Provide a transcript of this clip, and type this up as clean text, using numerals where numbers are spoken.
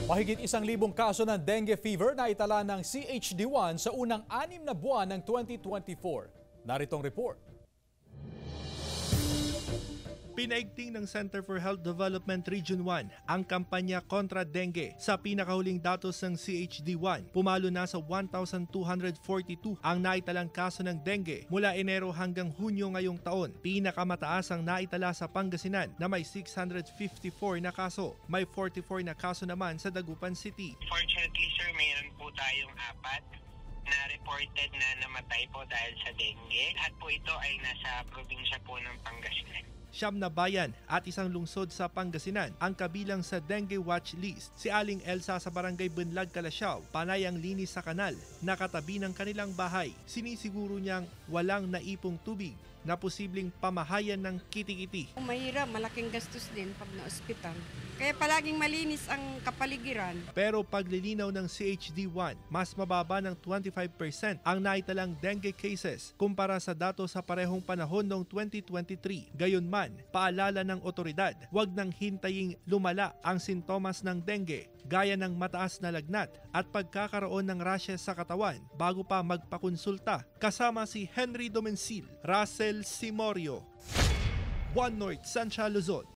Mahigit 1,000 kaso ng dengue fever na itala ng CHD1 sa unang 6 na buwan ng 2024. Naritong report. Pinaigting ng Center for Health Development Region 1 ang kampanya kontra dengue. Sa pinakahuling datos ng CHD1, pumalo na sa 1,242 ang naitalang kaso ng dengue mula Enero hanggang Hunyo ngayong taon. Pinakamataas ang naitala sa Pangasinan na may 654 na kaso. May 44 na kaso naman sa Dagupan City. Fortunately sir, mayroon po tayong 4 na reported na namatay po dahil sa dengue. Lahat po ito ay nasa probinsya po ng Pangasinan. 9 na bayan at 1 lungsod sa Pangasinan ang kabilang sa dengue watch list. Si Aling Elsa sa barangay Bunlag, Calasiao, panay ang linis sa kanal na katabi ng kanilang bahay. Sinisiguro niyang walang naipong tubig na posibleng pamahayan ng kitikiti. Mahirap, malaking gastos din pag na-ospital. Kaya palaging malinis ang kapaligiran. Pero paglilinaw ng CHD1, mas mababa ng 25% ang naitalang dengue cases kumpara sa datos sa parehong panahon noong 2023. Gayunman, paalala ng otoridad, huwag nang hintaying lumala ang sintomas ng dengue gaya ng mataas na lagnat at pagkakaroon ng rashes sa katawan bago pa magpakonsulta. Kasama si Henry Domencil, Russell Simorio, One North, Sancha, Luzon.